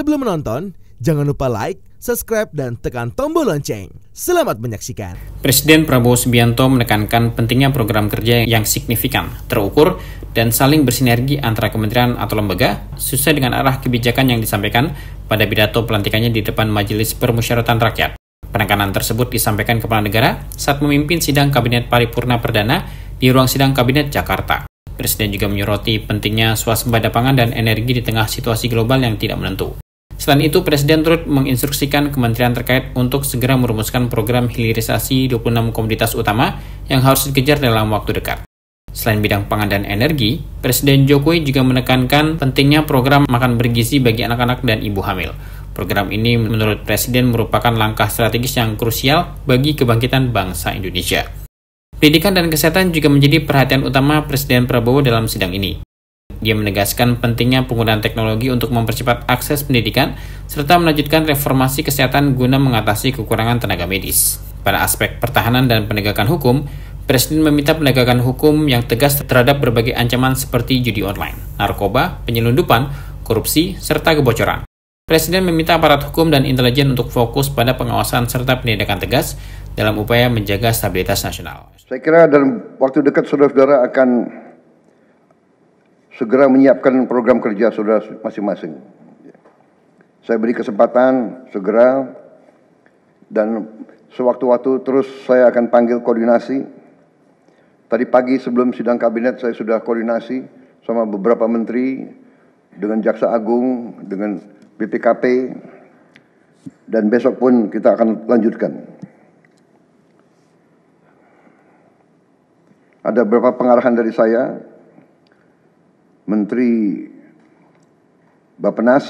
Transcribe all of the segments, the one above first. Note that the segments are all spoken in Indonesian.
Sebelum menonton, jangan lupa like, subscribe, dan tekan tombol lonceng. Selamat menyaksikan. Presiden Prabowo Subianto menekankan pentingnya program kerja yang signifikan, terukur, dan saling bersinergi antara kementerian atau lembaga sesuai dengan arah kebijakan yang disampaikan pada pidato pelantikannya di depan Majelis Permusyawaratan Rakyat. Penekanan tersebut disampaikan Kepala Negara saat memimpin sidang Kabinet Paripurna Perdana di ruang sidang Kabinet Jakarta. Presiden juga menyoroti pentingnya swasembada pangan dan energi di tengah situasi global yang tidak menentu. Selain itu, Presiden turut menginstruksikan kementerian terkait untuk segera merumuskan program hilirisasi 26 komoditas utama yang harus dikejar dalam waktu dekat. Selain bidang pangan dan energi, Presiden Jokowi juga menekankan pentingnya program makan bergizi bagi anak-anak dan ibu hamil. Program ini menurut Presiden merupakan langkah strategis yang krusial bagi kebangkitan bangsa Indonesia. Pendidikan dan kesehatan juga menjadi perhatian utama Presiden Prabowo dalam sidang ini. Dia menegaskan pentingnya penggunaan teknologi untuk mempercepat akses pendidikan serta melanjutkan reformasi kesehatan guna mengatasi kekurangan tenaga medis. Pada aspek pertahanan dan penegakan hukum, Presiden meminta penegakan hukum yang tegas terhadap berbagai ancaman seperti judi online, narkoba, penyelundupan, korupsi, serta kebocoran. Presiden meminta aparat hukum dan intelijen untuk fokus pada pengawasan serta penindakan tegas dalam upaya menjaga stabilitas nasional. Saya kira dalam waktu dekat saudara-saudara akan segera menyiapkan program kerja saudara masing-masing. Saya beri kesempatan segera dan sewaktu-waktu terus saya akan panggil koordinasi. Tadi pagi sebelum sidang kabinet saya sudah koordinasi sama beberapa menteri dengan Jaksa Agung, dengan BPKP, dan besok pun kita akan lanjutkan. Ada beberapa pengarahan dari saya, Menteri Bappenas,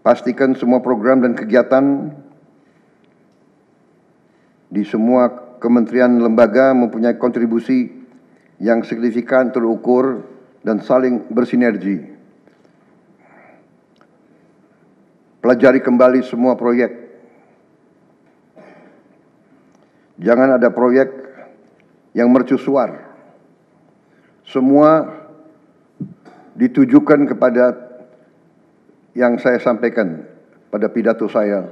pastikan semua program dan kegiatan di semua kementerian lembaga mempunyai kontribusi yang signifikan, terukur, dan saling bersinergi. Pelajari kembali semua proyek. Jangan ada proyek yang mercusuar. Semua ditujukan kepada yang saya sampaikan pada pidato saya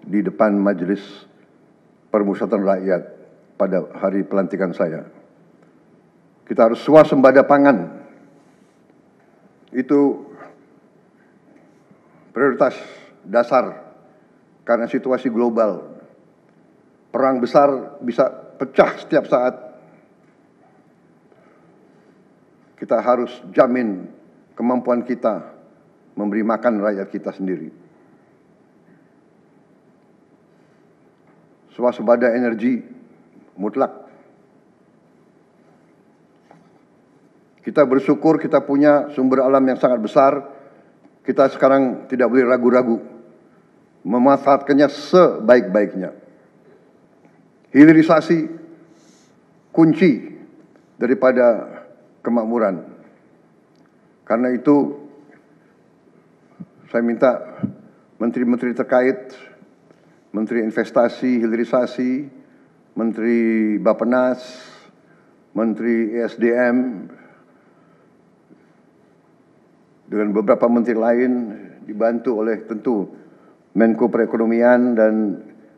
di depan Majelis Permusyawaratan Rakyat pada hari pelantikan saya. Kita harus swasembada pangan. Itu prioritas dasar karena situasi global. Perang besar bisa pecah setiap saat. Kita harus jamin kemampuan kita memberi makan rakyat kita sendiri. Swasembada energi mutlak. Kita bersyukur kita punya sumber alam yang sangat besar. Kita sekarang tidak boleh ragu-ragu memanfaatkannya sebaik-baiknya. Hilirisasi kunci daripada kemakmuran. Karena itu saya minta menteri-menteri terkait, Menteri Investasi, Hilirisasi, Menteri Bappenas, Menteri ESDM, dengan beberapa menteri lain dibantu oleh tentu Menko Perekonomian dan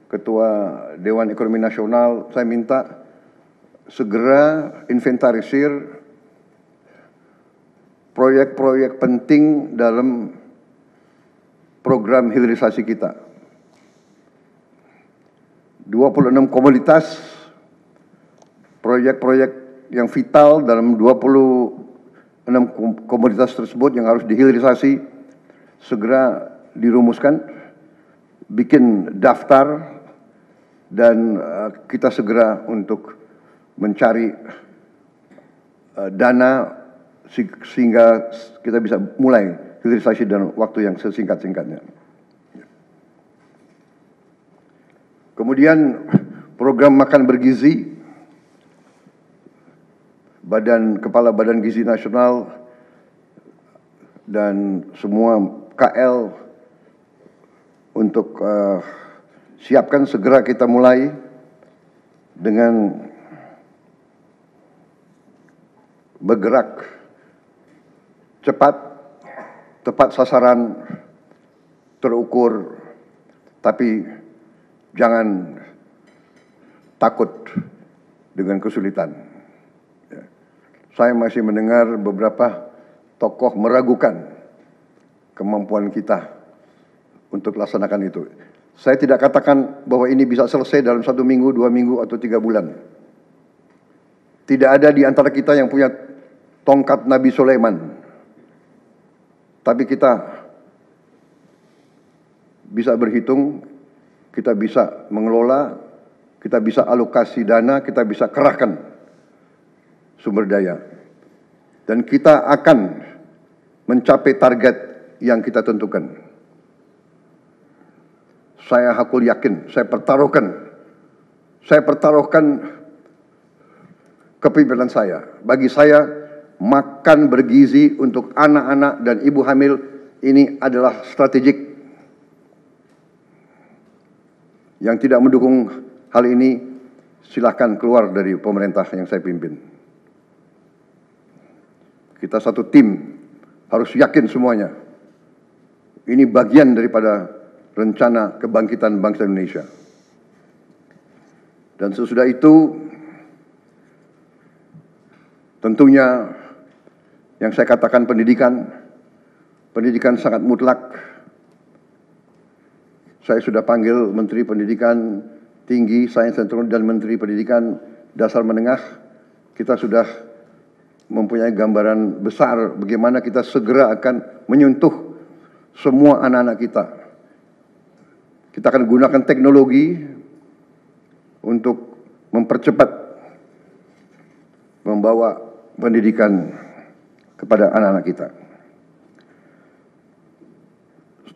Ketua Dewan Ekonomi Nasional, saya minta segera inventarisir proyek-proyek penting dalam program hilirisasi kita. 26 komoditas, proyek-proyek yang vital dalam 26 komoditas tersebut yang harus dihilirisasi segera dirumuskan, bikin daftar, dan kita segera untuk mencari dana sehingga kita bisa mulai hilirisasi dalam waktu yang sesingkat-singkatnya. Kemudian program makan bergizi, Kepala Badan Gizi Nasional dan semua KL untuk siapkan segera kita mulai dengan bergerak cepat tepat sasaran, terukur, tapi jangan takut dengan kesulitan. Saya masih mendengar beberapa tokoh meragukan kemampuan kita untuk laksanakan itu. Saya tidak katakan bahwa ini bisa selesai dalam 1 minggu, 2 minggu, atau 3 bulan. Tidak ada di antara kita yang punya tongkat Nabi Sulaiman. Tapi kita bisa berhitung, kita bisa mengelola, kita bisa alokasi dana, kita bisa kerahkan sumber daya. Dan kita akan mencapai target yang kita tentukan. Saya hakul yakin, saya pertaruhkan kepemimpinan saya. Bagi saya, makan bergizi untuk anak-anak dan ibu hamil ini adalah strategik. Yang tidak mendukung hal ini, silahkan keluar dari pemerintah yang saya pimpin. Kita satu tim, harus yakin semuanya. Ini bagian daripada rencana kebangkitan bangsa Indonesia. Dan sesudah itu, tentunya yang saya katakan pendidikan sangat mutlak. Saya sudah panggil Menteri Pendidikan Tinggi, Sains dan Teknologi dan Menteri Pendidikan Dasar Menengah. Kita sudah mempunyai gambaran besar bagaimana kita segera akan menyentuh semua anak-anak kita. Kita akan gunakan teknologi untuk mempercepat membawa pendidikan kepada anak-anak kita.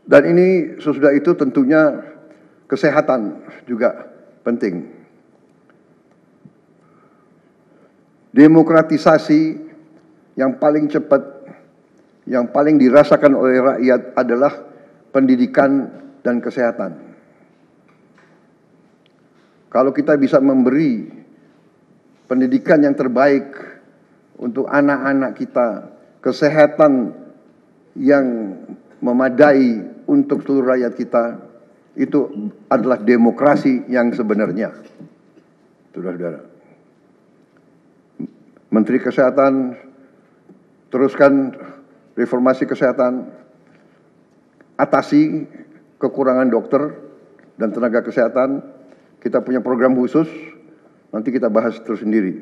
Dan ini sesudah itu tentunya kesehatan juga penting. Demokratisasi yang paling cepat, yang paling dirasakan oleh rakyat adalah pendidikan dan kesehatan. Kalau kita bisa memberi pendidikan yang terbaik untuk anak-anak kita, kesehatan yang memadai untuk seluruh rakyat kita, itu adalah demokrasi yang sebenarnya. Saudara-saudara, Menteri Kesehatan teruskan reformasi kesehatan, atasi kekurangan dokter dan tenaga kesehatan. Kita punya program khusus, nanti kita bahas tersendiri.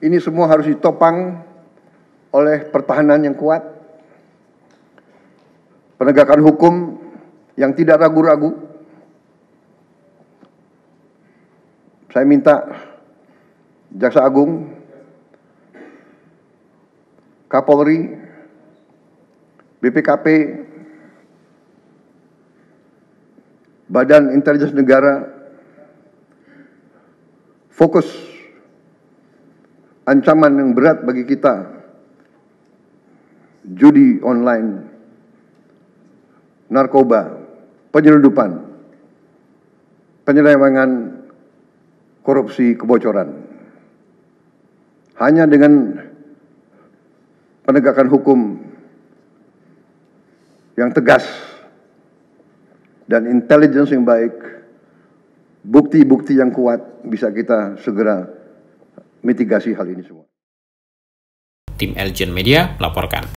Ini semua harus ditopang oleh pertahanan yang kuat, penegakan hukum yang tidak ragu-ragu. Saya minta Jaksa Agung, Kapolri, BPKP, Badan Intelijen Negara fokus ancaman yang berat bagi kita, judi online, narkoba, penyelundupan, penyelewengan, korupsi, kebocoran. Hanya dengan penegakan hukum yang tegas dan intelligence yang baik, bukti-bukti yang kuat, bisa kita segera mitigasi hal ini semua. Tim Elgen Media melaporkan.